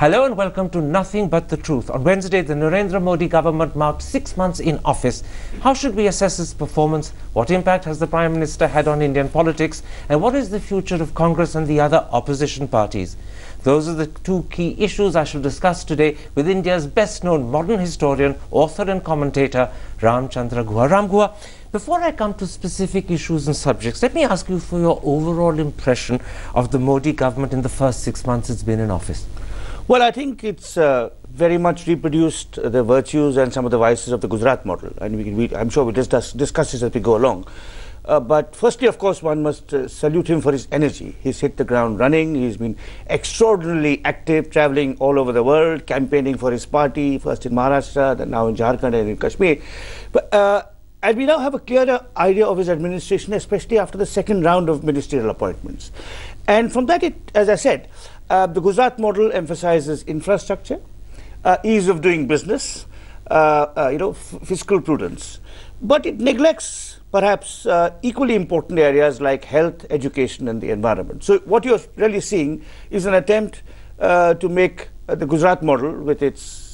Hello and welcome to Nothing But the Truth. On Wednesday, the Narendra Modi government marked 6 months in office. How should we assess its performance? What impact has the Prime Minister had on Indian politics? And what is the future of Congress and the other opposition parties? Those are the two key issues I shall discuss today with India's best-known modern historian, author and commentator, Ramachandra Guha. Ram Guha, before I come to specific issues and subjects, let me ask you for your overall impression of the Modi government in the first 6 months it's been in office. Well, I think it's very much reproduced the virtues and some of the vices of the Gujarat model, and I'm sure we'll discuss this as we go along. But firstly, of course, one must salute him for his energy. He's hit the ground running. He's been extraordinarily active, traveling all over the world, campaigning for his party, first in Maharashtra, then now in Jharkhand and in Kashmir. And we now have a clearer idea of his administration, especially after the second round of ministerial appointments. And from that, as I said, the Gujarat model emphasizes infrastructure, ease of doing business, fiscal prudence. But it neglects perhaps equally important areas like health, education and the environment. So what you're really seeing is an attempt to make the Gujarat model, with its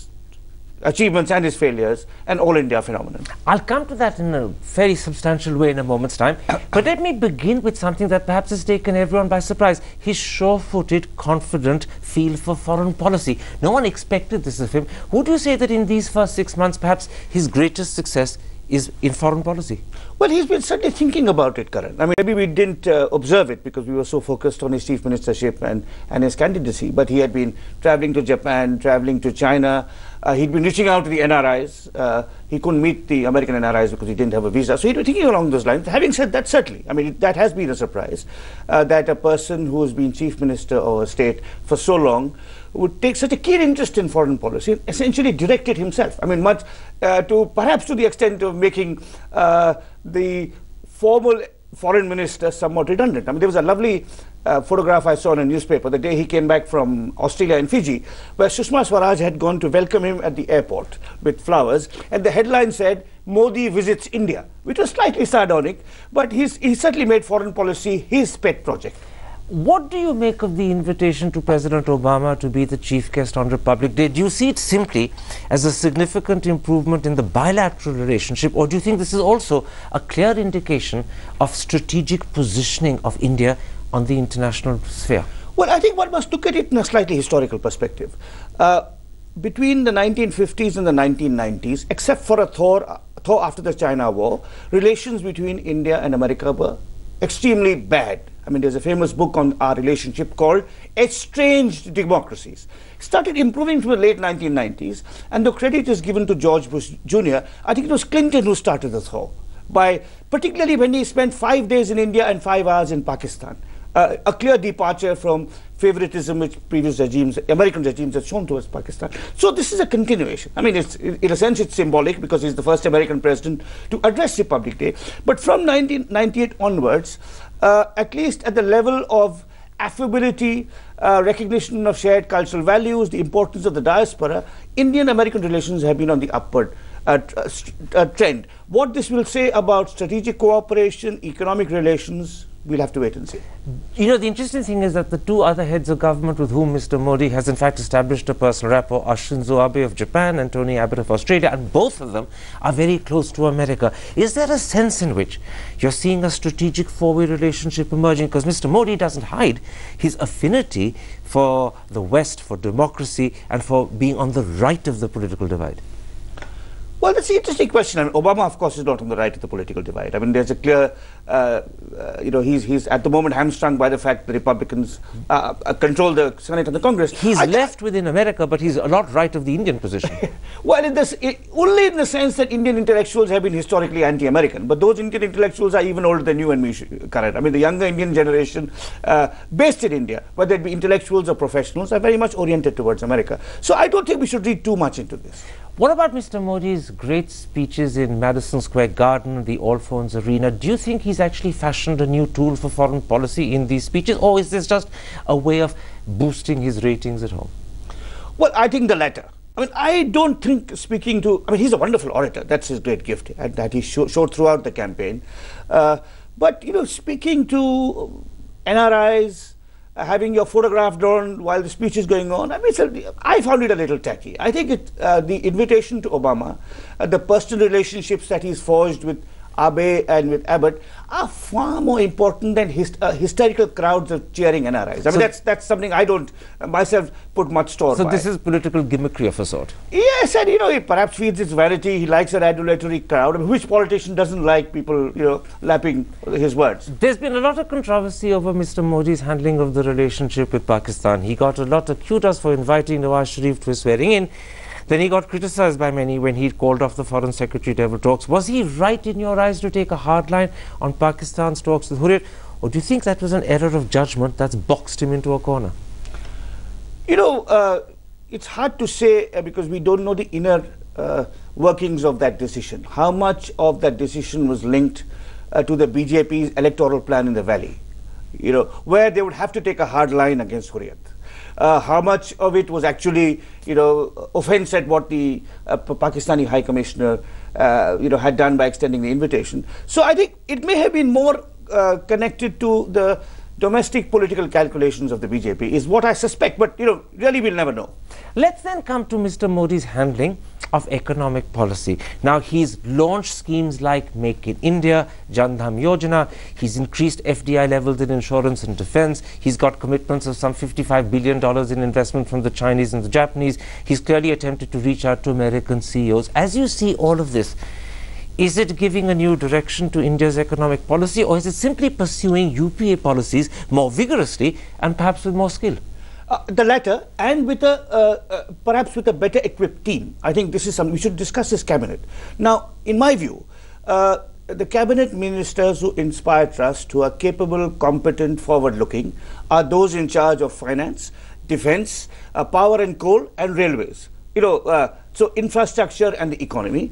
achievements and his failures, an all-India phenomenon. I'll come to that in a very substantial way in a moment's time. But let me begin with something that perhaps has taken everyone by surprise. His sure-footed, confident feel for foreign policy. No one expected this of him. Would you say that in these first 6 months, perhaps his greatest success is in foreign policy? Well, he's been certainly thinking about it, Karan. I mean, maybe we didn't observe it because we were so focused on his chief ministership and his candidacy, but he had been traveling to Japan, traveling to China. He'd been reaching out to the NRIs. He couldn't meet the American NRIs because he didn't have a visa. So he'd been thinking along those lines. Having said that, certainly, I mean, that has been a surprise, that a person who has been chief minister of a state for so long would take such a keen interest in foreign policy and essentially direct it himself. I mean, perhaps to the extent of making the formal foreign minister somewhat redundant. I mean, there was a lovely photograph I saw in a newspaper the day he came back from Australia and Fiji, where Sushma Swaraj had gone to welcome him at the airport with flowers, and the headline said, "Modi visits India," which was slightly sardonic, but he certainly made foreign policy his pet project. What do you make of the invitation to President Obama to be the chief guest on Republic Day? Do you see it simply as a significant improvement in the bilateral relationship, or do you think this is also a clear indication of strategic positioning of India on the international sphere? Well, I think one must look at it in a slightly historical perspective. Between the 1950s and the 1990s, except for a thaw after the China War, relations between India and America were extremely bad. I mean, there's a famous book on our relationship called Estranged Democracies. It started improving from the late 1990s, and the credit is given to George Bush Jr. I think it was Clinton who started the thaw, particularly when he spent 5 days in India and 5 hours in Pakistan. A clear departure from favoritism which previous regimes, American regimes, had shown towards Pakistan. So this is a continuation. I mean, in a sense, it's symbolic because he's the first American president to address Republic Day. But from 1998 onwards, at least at the level of affability, recognition of shared cultural values, the importance of the diaspora, Indian-American relations have been on the upward trend. What this will say about strategic cooperation, economic relations, we'll have to wait and see. You know, the interesting thing is that the two other heads of government with whom Mr. Modi has in fact established a personal rapport are Shinzo Abe of Japan and Tony Abbott of Australia, and both of them are very close to America. Is there a sense in which you're seeing a strategic four-way relationship emerging? Because Mr. Modi doesn't hide his affinity for the West, for democracy, and for being on the right of the political divide. Well, that's an interesting question. I mean, Obama, of course, is not on the right of the political divide. I mean, there's a clear, he's at the moment hamstrung by the fact the Republicans control the Senate and the Congress. He's left within America, but he's a lot right of the Indian position. Well, only in the sense that Indian intellectuals have been historically anti-American. But those Indian intellectuals are even older than you and me, Karan. I mean, the younger Indian generation based in India, whether it be intellectuals or professionals, are very much oriented towards America. So I don't think we should read too much into this. What about Mr. Modi's great speeches in Madison Square Garden, the All Phones Arena? Do you think he's actually fashioned a new tool for foreign policy in these speeches, or is this just a way of boosting his ratings at home? Well, I think the latter. I mean, I don't think he's a wonderful orator. That's his great gift, and that he showed throughout the campaign. But, you know, speaking to NRIs, having your photograph drawn while the speech is going on. I mean, I found it a little tacky. I think the invitation to Obama, the personal relationships that he's forged with Abe and with Abbott are far more important than hysterical crowds of cheering NRIs. I mean, that's something I don't myself put much store by. So this is political gimmickry of a sort? Yes, and it perhaps feeds its vanity. He likes an adulatory crowd. I mean, which politician doesn't like people, lapping his words? There's been a lot of controversy over Mr. Modi's handling of the relationship with Pakistan. He got a lot of kudos for inviting Nawaz Sharif to his swearing in. Then he got criticized by many when he called off the Foreign Secretary to have talks. Was he right in your eyes to take a hard line on Pakistan's talks with Hurriyat? Or do you think that was an error of judgment that's boxed him into a corner? It's hard to say because we don't know the inner workings of that decision. How much of that decision was linked to the BJP's electoral plan in the valley, where they would have to take a hard line against Hurriyat. How much of it was actually, offense at what the Pakistani High Commissioner, had done by extending the invitation. So I think it may have been more connected to the domestic political calculations of the BJP, is what I suspect. But, really we'll never know. Let's then come to Mr. Modi's handling of economic policy. Now, he's launched schemes like Make in India, Jan Dhan Yojana. He's increased FDI levels in insurance and defense. He's got commitments of some $55 billion in investment from the Chinese and the Japanese. He's clearly attempted to reach out to American CEOs. As you see all of this, is it giving a new direction to India's economic policy, or is it simply pursuing UPA policies more vigorously and perhaps with more skill? The latter, and with perhaps with a better equipped team. I think this is something we should discuss this cabinet. Now, in my view, the cabinet ministers who inspire trust, who are capable, competent, forward-looking, are those in charge of finance, defense, power and coal, and railways. So infrastructure and the economy.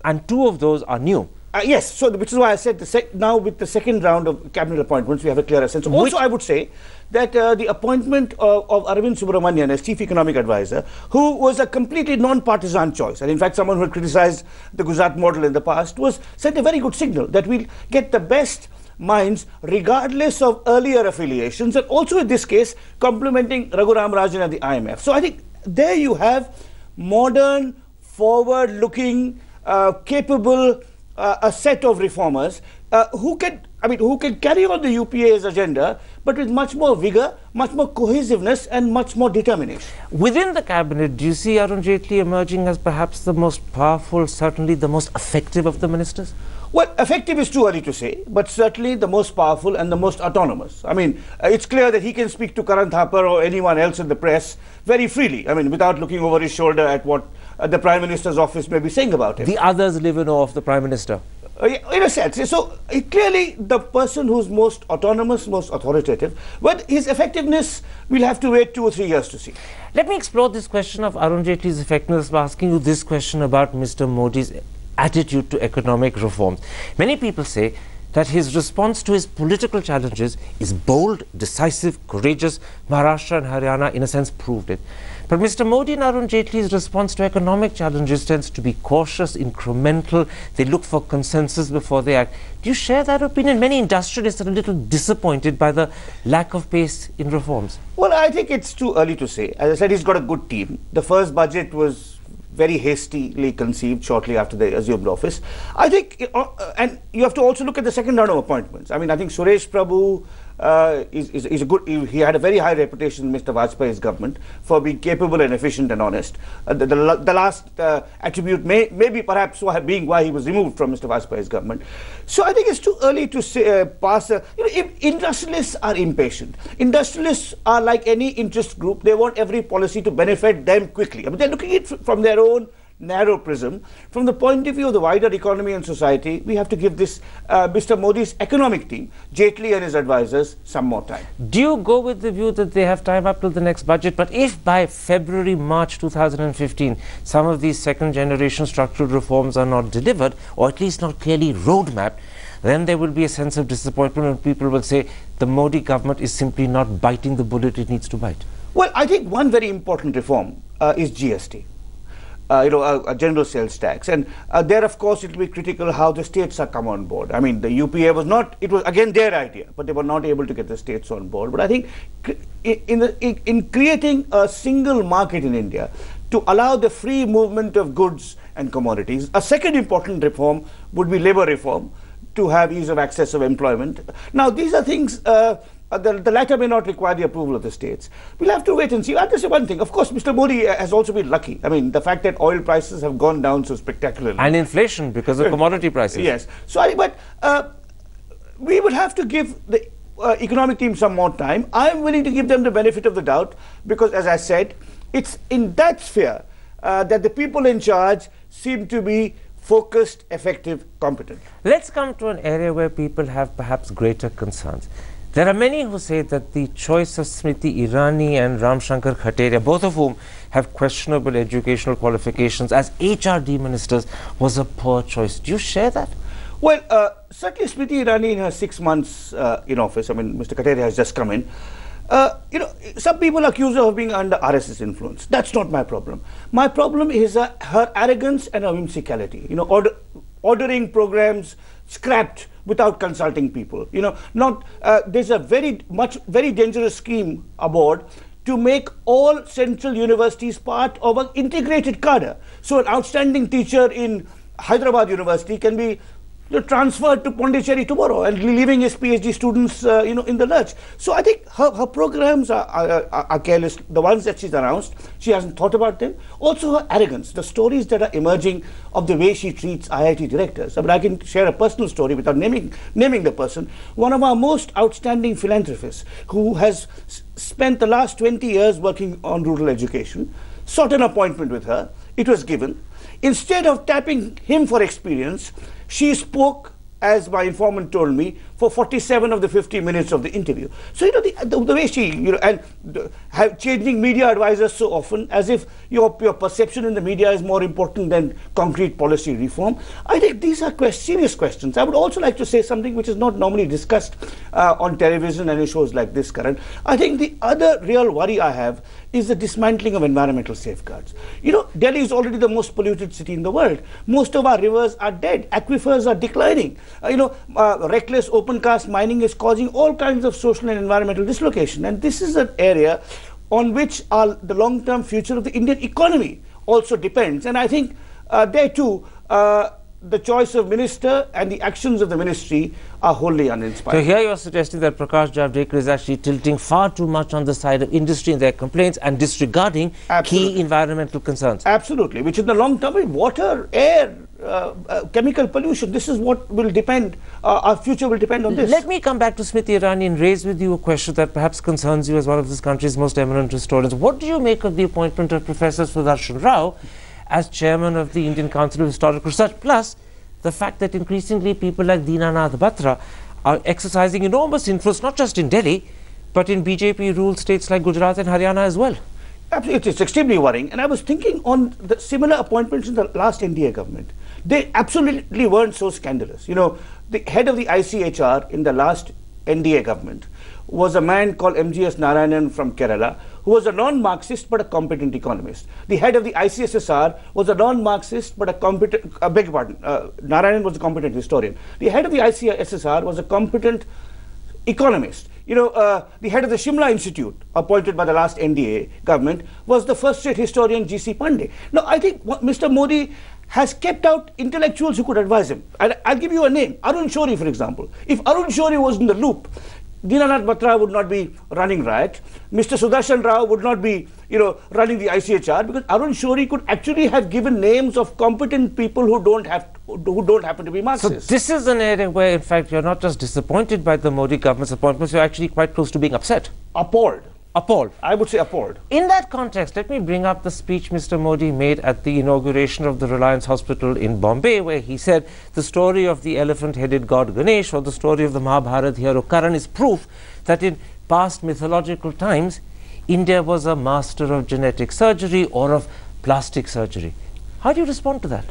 And two of those are new. Yes, so which is why I said now with the second round of cabinet appointments, we have a clearer sense. Also, I would say that the appointment of Arvind Subramanian as Chief Economic Advisor, who was a completely non-partisan choice, and in fact someone who had criticized the Gujarat model in the past, sent a very good signal that we'll get the best minds regardless of earlier affiliations, and also in this case complementing Raghuram Rajan and the IMF. So I think there you have modern, forward-looking, capable a set of reformers who can carry on the UPA's agenda, but with much more vigor, much more cohesiveness, and much more determination. Within the cabinet, do you see Arun Jaitley emerging as perhaps the most powerful, certainly the most effective of the ministers? Well, effective is too early to say, but certainly the most powerful and the most autonomous. I mean, it's clear that he can speak to Karan Thapar or anyone else in the press very freely, without looking over his shoulder at what the Prime Minister's office may be saying about him. The others live in awe of the Prime Minister. In a sense. So clearly the person who's most autonomous, most authoritative, but his effectiveness we'll have to wait 2 or 3 years to see. Let me explore this question of Arun Jaitley's effectiveness by asking you this question about Mr. Modi's attitude to economic reforms. Many people say that his response to his political challenges is bold, decisive, courageous. Maharashtra and Haryana in a sense proved it. But Mr. Modi and Arun Jaitley's response to economic challenges tends to be cautious, incremental. They look for consensus before they act. Do you share that opinion? Many industrialists are a little disappointed by the lack of pace in reforms. Well, I think it's too early to say. As I said, he's got a good team. The first budget was very hastily conceived shortly after they assumed office. I think, and you have to also look at the second round of appointments. I think Suresh Prabhu is a good, he had a very high reputation in Mr. Vajpayee's government for being capable and efficient and honest. The last attribute may be perhaps being why he was removed from Mr. Vajpayee's government. So I think it's too early to say, industrialists are impatient. Industrialists are like any interest group. They want every policy to benefit them quickly. They're looking at it from their own narrow prism. From the point of view of the wider economy and society, we have to give this Mr. Modi's economic team, Jaitley and his advisors, some more time. Do you go with the view that they have time up till the next budget, but if by February, March 2015, some of these second generation structural reforms are not delivered, or at least not clearly roadmapped, then there will be a sense of disappointment and people will say the Modi government is simply not biting the bullet it needs to bite? Well, I think one very important reform is GST. a general sales tax. And there, of course, it will be critical how the states are come on board. I mean, the UPA was not, it was again their idea, but they were not able to get the states on board. But I think in creating a single market in India to allow the free movement of goods and commodities, a second important reform would be labor reform, to have ease of access of employment. Now, these are things, the latter may not require the approval of the states. We'll have to wait and see. I'll just say one thing. Of course, Mr. Modi has also been lucky. I mean, the fact that oil prices have gone down so spectacularly. And inflation because of commodity prices. Yes. So, we would have to give the economic team some more time. I'm willing to give them the benefit of the doubt because, as I said, it's in that sphere that the people in charge seem to be focused, effective, competent. Let's come to an area where people have perhaps greater concerns. There are many who say that the choice of Smriti Irani and Ramachandra Guha, both of whom have questionable educational qualifications as HRD ministers, was a poor choice. Do you share that? Well, certainly Smriti Irani in her 6 months in office, I mean, Mr. Guha has just come in. Some people accuse her of being under RSS influence. That's not my problem. My problem is her arrogance and her whimsicality. Ordering programs scrapped without consulting people. There's a very dangerous scheme aboard to make all central universities part of an integrated cadre. So an outstanding teacher in Hyderabad University can be transferred to Pondicherry tomorrow and leaving his PhD students, in the lurch. So I think her programs are careless. The ones that she's announced, she hasn't thought about them. Also her arrogance, the stories that are emerging of the way she treats IIT directors. I mean, I can share a personal story without naming the person. One of our most outstanding philanthropists who has spent the last 20 years working on rural education, sought an appointment with her. It was given. Instead of tapping him for experience, she spoke, as my informant told me, for 47 of the 50 minutes of the interview. So, the way she, changing media advisors so often, as if your perception in the media is more important than concrete policy reform. I think these are serious questions. I would also like to say something which is not normally discussed on television and in shows like this, Karan. I think the other real worry I have is the dismantling of environmental safeguards. Delhi is already the most polluted city in the world. Most of our rivers are dead. Aquifers are declining. Reckless open-cast mining is causing all kinds of social and environmental dislocation. And this is an area on which the long-term future of the Indian economy also depends. And I think there too, the choice of minister and the actions of the ministry are wholly uninspiring. So here you are suggesting that Prakash Javadekar is actually tilting far too much on the side of industry in their complaints and disregarding key environmental concerns. Absolutely, which in the long term, water, air, chemical pollution, this is what will depend, our future will depend on this. Let me come back to Smriti Irani and raise with you a question that perhaps concerns you as one of this country's most eminent historians. What do you make of the appointment of Professor Sudarshan Rao as chairman of the Indian Council of Historical Research, plus the fact that increasingly people like Dinanath Batra are exercising enormous influence, not just in Delhi, but in BJP-ruled states like Gujarat and Haryana as well? Absolutely, it's extremely worrying. And I was thinking on the similar appointments in the last NDA government. They absolutely weren't so scandalous. The head of the ICHR in the last NDA government was a man called MGS Narayanan from Kerala, who was a non-Marxist but a competent economist. The head of the ICSSR was a non-Marxist but a competent, Narayanan was a competent historian. The head of the ICSSR was a competent economist. The head of the Shimla Institute, appointed by the last NDA government, was the first-rate historian G.C. Pandey. Now, I think Mr. Modi has kept out intellectuals who could advise him. I'll give you a name, Arun Shourie, for example. If Arun Shourie was in the loop, Dinanath Batra would not be running riot. Mr. Sudarshan Rao would not be, running the ICHR, because Arun Shourie could actually have given names of competent people who don't happen to be Marxists. So this is an area where, in fact, you're not just disappointed by the Modi government's appointments, you're actually quite close to being upset. Appalled. Appalled. I would say appalled. In that context, let me bring up the speech Mr. Modi made at the inauguration of the Reliance Hospital in Bombay, where he said the story of the elephant-headed god Ganesh or the story of the Mahabharata hero Karan is proof that in past mythological times, India was a master of genetic surgery or of plastic surgery. How do you respond to that?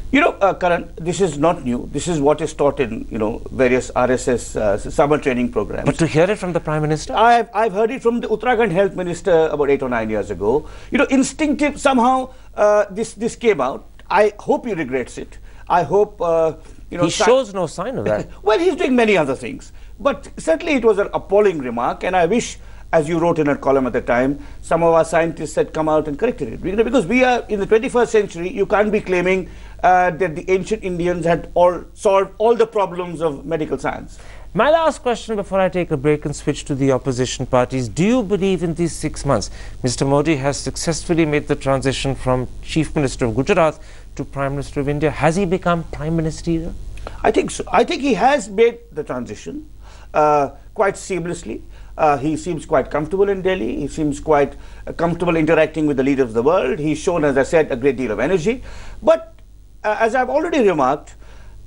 Karan, this is not new. This is what is taught in, various RSS summer training programs. But to hear it from the Prime Minister? I've heard it from the Uttarakhand Health Minister about 8 or 9 years ago. Instinctive, somehow this came out. I hope he regrets it. I hope, he shows no sign of that. Well, he's doing many other things. But certainly it was an appalling remark, and I wish, as you wrote in a column at the time, some of our scientists had come out and corrected it. Because we are in the 21st century, you can't be claiming that the ancient Indians had solved all the problems of medical science. My last question before I take a break and switch to the opposition parties. Do you believe in these 6 months Mr. Modi has successfully made the transition from Chief Minister of Gujarat to Prime Minister of India? Has he become Prime Minister? I think so. I think he has made the transition quite seamlessly. He seems quite comfortable in Delhi. He seems quite comfortable interacting with the leaders of the world. He's shown, as I said, a great deal of energy. But as I've already remarked,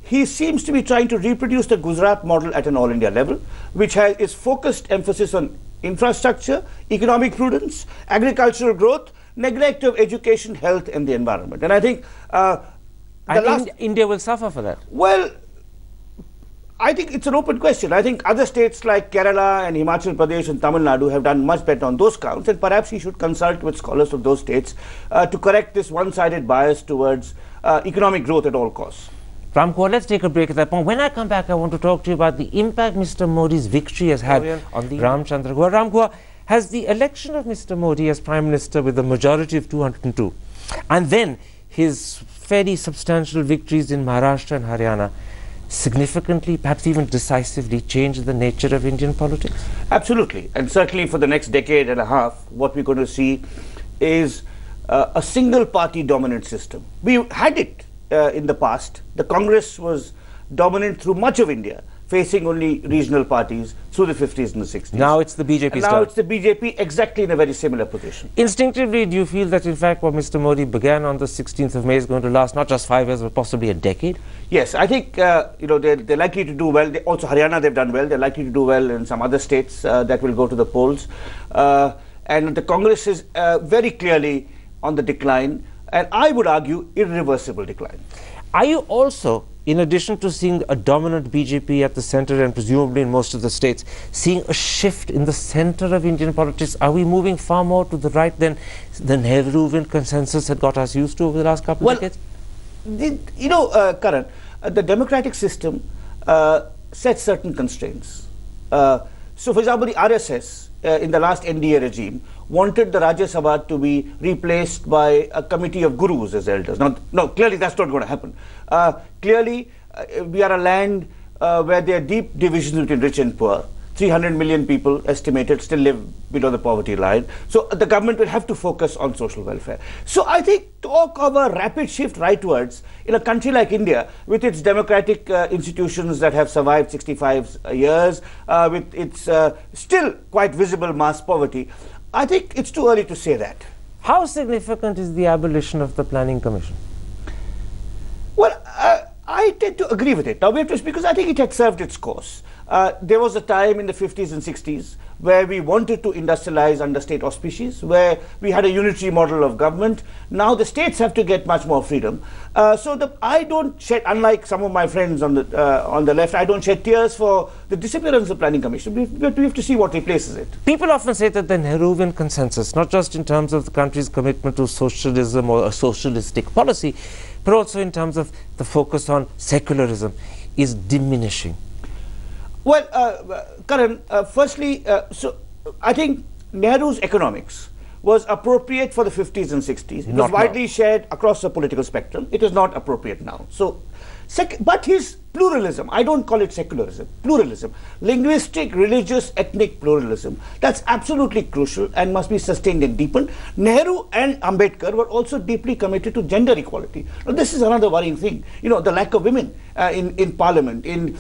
he seems to be trying to reproduce the Gujarat model at an all India level, which has its focused emphasis on infrastructure, economic prudence, agricultural growth, neglect of education, health and the environment. And I think India will suffer for that. Well, I think it's an open question. I think other states like Kerala and Himachal Pradesh and Tamil Nadu have done much better on those counts, and perhaps he should consult with scholars of those states to correct this one-sided bias towards economic growth at all costs. Ram Guha, let's take a break at that point. When I come back, I want to talk to you about the impact Mr. Modi's victory has had on the Ramachandra Guha. Ram Guha, has the election of Mr. Modi as Prime Minister with a majority of 202, and then his fairly substantial victories in Maharashtra and Haryana, significantly, perhaps even decisively, changed the nature of Indian politics? Absolutely. And certainly for the next decade and a half, what we're going to see is a single-party dominant system. We had it in the past. The Congress was dominant through much of India, facing only regional parties through the 50s and the 60s. Now it's the BJP. Now it's the BJP exactly in a very similar position. Instinctively, do you feel that in fact what Mr. Modi began on the 16th of May is going to last not just 5 years but possibly a decade? Yes, I think they're likely to do well. Also Haryana, they've done well. They're likely to do well in some other states that will go to the polls. And the Congress is very clearly on the decline, and I would argue irreversible decline. Are you also, in addition to seeing a dominant BJP at the center and presumably in most of the states, seeing a shift in the center of Indian politics? Are we moving far more to the right than the Nehruvian consensus had got us used to over the last couple of decades? Karan, the democratic system sets certain constraints. So, for example, the RSS in the last NDA regime wanted the Rajya Sabha to be replaced by a committee of gurus as elders. Now, no, clearly that's not going to happen. Clearly, we are a land where there are deep divisions between rich and poor. 300 million people estimated still live below the poverty line. So the government will have to focus on social welfare. So I think talk of a rapid shift rightwards in a country like India, with its democratic institutions that have survived 65 years, with its still quite visible mass poverty, I think it's too early to say that. How significant is the abolition of the Planning Commission? Well, I tend to agree with it. Now, because I think it had served its course. There was a time in the 50s and 60s where we wanted to industrialize under state auspices, where we had a unitary model of government. Now the states have to get much more freedom. I don't shed, unlike some of my friends on the left, I don't shed tears for the disappearance of the Planning Commission. We have to see what replaces it. People often say that the Nehruvian consensus, not just in terms of the country's commitment to socialism or a socialistic policy, but also in terms of the focus on secularism, is diminishing. Well, Karan, firstly, so I think Nehru's economics was appropriate for the 50s and 60s. It was widely shared across the political spectrum. It is not appropriate now. So, but his pluralism, I don't call it secularism, pluralism, linguistic, religious, ethnic pluralism, that's absolutely crucial and must be sustained and deepened. Nehru and Ambedkar were also deeply committed to gender equality. Now, this is another worrying thing. The lack of women in parliament, in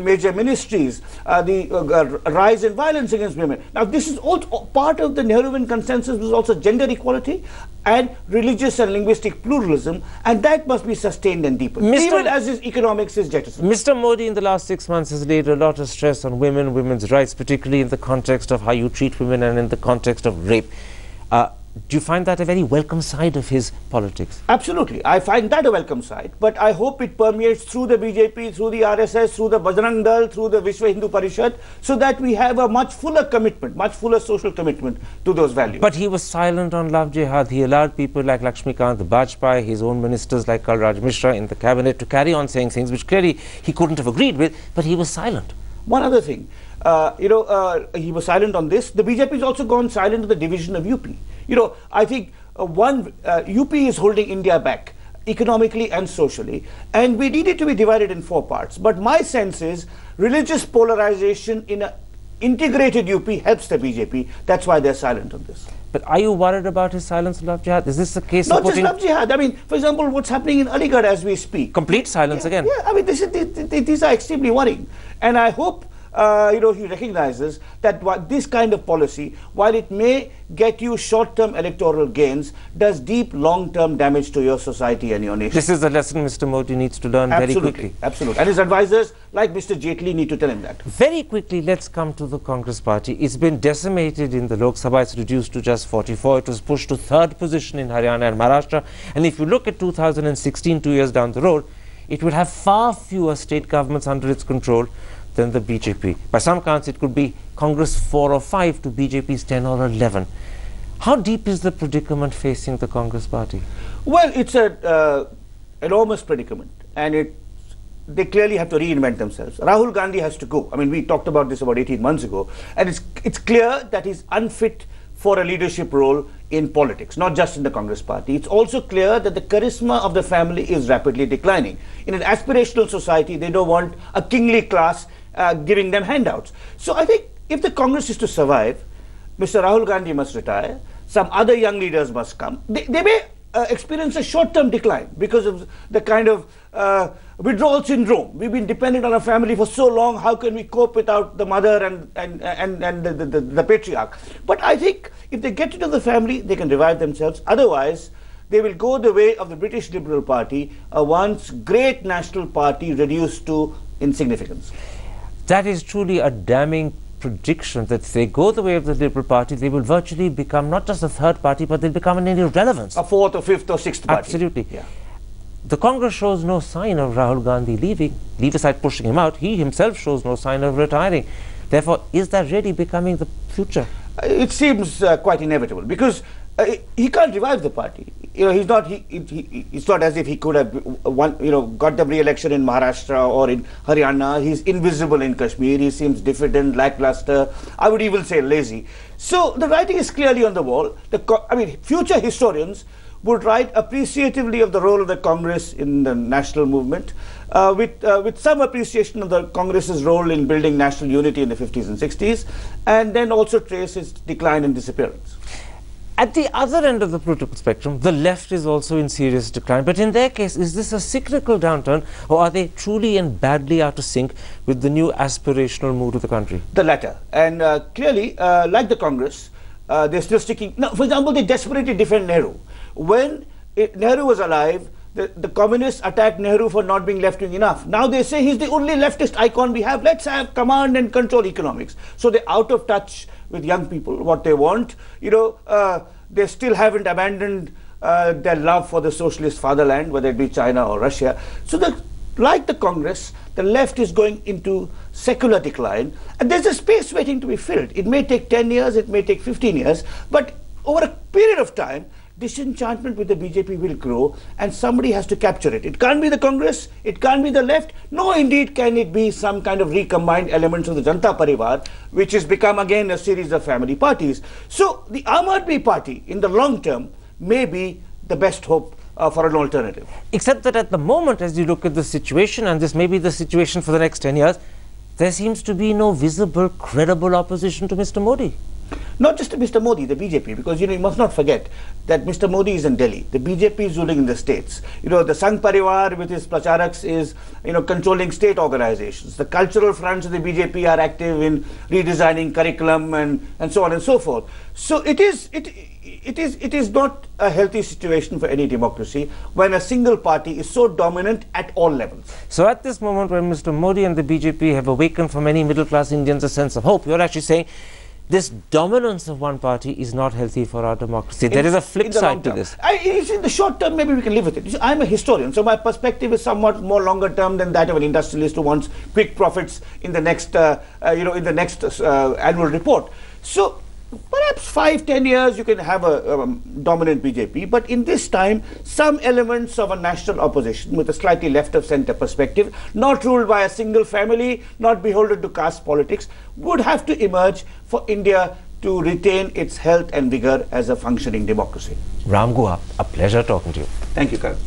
major ministries, the rise in violence against women. Now, this is also part of the Nehruvian consensus, was also gender equality and religious and linguistic pluralism, and that must be sustained and deepened. Even as his economics is jettisoned. Mr. Modi in the last 6 months has laid a lot of stress on women, women's rights, particularly in the context of how you treat women and in the context of rape. Do you find that a very welcome side of his politics? Absolutely. I find that a welcome side, but I hope it permeates through the BJP, through the RSS, through the Bajrang Dal, through the Vishwa Hindu Parishad, so that we have a much fuller commitment, much fuller social commitment to those values. But he was silent on love jihad. He allowed people like Lakshmikant Bajpayee, his own ministers like Kalraj Mishra in the cabinet to carry on saying things which clearly he couldn't have agreed with, but he was silent. One other thing, he was silent on this. The BJP has also gone silent on the division of UP. I think UP is holding India back economically and socially, and we need it to be divided in 4 parts. But my sense is religious polarization in an integrated UP helps the BJP. That's why they're silent on this. But are you worried about his silence on love jihad? Is this the case? Not just love jihad. I mean, for example, what's happening in Aligarh as we speak. Complete silence again. Yeah, I mean, these are extremely worrying. And I hope he recognizes that this kind of policy, while it may get you short-term electoral gains, does deep long-term damage to your society and your nation. This is the lesson Mr. Modi needs to learn very quickly. Absolutely. And his advisors, like Mr. Jaitley, need to tell him that. Very quickly, let's come to the Congress party. It's been decimated in the Lok Sabha. It's reduced to just 44. It was pushed to 3rd position in Haryana and Maharashtra. And if you look at 2016, 2 years down the road, it will have far fewer state governments under its control than the BJP. By some counts, it could be Congress 4 or 5 to BJP's 10 or 11. How deep is the predicament facing the Congress party? Well, it's an enormous predicament, and they clearly have to reinvent themselves. Rahul Gandhi has to go. I mean, we talked about this about 18 months ago, and it's clear that he's unfit for a leadership role in politics, not just in the Congress party. It's also clear that the charisma of the family is rapidly declining. In an aspirational society, they don't want a kingly class giving them handouts. So I think if the Congress is to survive, Mr. Rahul Gandhi must retire, some other young leaders must come. They may experience a short-term decline because of the kind of withdrawal syndrome. We've been dependent on our family for so long. How can we cope without the mother and the patriarch? But I think if they get into the family, they can revive themselves. Otherwise, they will go the way of the British Liberal Party, a once great national party reduced to insignificance. That is truly a damning prediction, that if they go the way of the Liberal Party, they will virtually become not just a 3rd party, but they'll become an irrelevance. A 4th or 5th or 6th party. Absolutely. Yeah. The Congress shows no sign of Rahul Gandhi leaving. Leave aside pushing him out, he himself shows no sign of retiring. Therefore, is that really becoming the future? It seems quite inevitable, because he can't revive the party. He's not. It's not as if he could have got the re-election in Maharashtra or in Haryana. He's invisible in Kashmir. He seems diffident, lackluster. I would even say lazy. So the writing is clearly on the wall. Future historians would write appreciatively of the role of the Congress in the national movement, with some appreciation of the Congress's role in building national unity in the 50s and 60s, and then also trace its decline and disappearance. At the other end of the political spectrum, the left is also in serious decline. But in their case, is this a cyclical downturn, or are they truly and badly out of sync with the new aspirational mood of the country? The latter. And clearly, like the Congress, they're still sticking. Now, for example, they desperately defend Nehru. When Nehru was alive, the communists attacked Nehru for not being left-wing enough. Now they say he's the only leftist icon we have. Let's have command and control economics. So they're out of touch with young people, what they want. They still haven't abandoned their love for the socialist fatherland, whether it be China or Russia. So like the Congress, the left is going into secular decline, and there's a space waiting to be filled. It may take 10 years, it may take 15 years, but over a period of time, disenchantment with the BJP will grow, and somebody has to capture it. It can't be the Congress, it can't be the left, nor indeed can it be some kind of recombined elements of the Janata Parivar, which has become again a series of family parties. So the Aam Aadmi Party, in the long term, may be the best hope for an alternative. Except that at the moment, as you look at the situation, and this may be the situation for the next 10 years, there seems to be no visible, credible opposition to Mr. Modi. Not just to Mr. Modi, the BJP, because you must not forget that Mr. Modi is in Delhi. The BJP is ruling in the states. The Sangh Parivar with its pracharaks is controlling state organizations. The cultural fronts of the BJP are active in redesigning curriculum and so on and so forth. So it is not a healthy situation for any democracy when a single party is so dominant at all levels. So at this moment, when Mr. Modi and the BJP have awakened for many middle-class Indians a sense of hope, you're actually saying this dominance of one party is not healthy for our democracy. There is a flip side to this. In the short term, maybe we can live with it. I'm a historian, so my perspective is somewhat more longer term than that of an industrialist who wants quick profits in the next, annual report. So perhaps 5-10 years you can have a dominant BJP, but in this time, some elements of a national opposition with a slightly left-of-centre perspective, not ruled by a single family, not beholden to caste politics, would have to emerge for India to retain its health and vigour as a functioning democracy. Ram Guha, a pleasure talking to you. Thank you, Karan.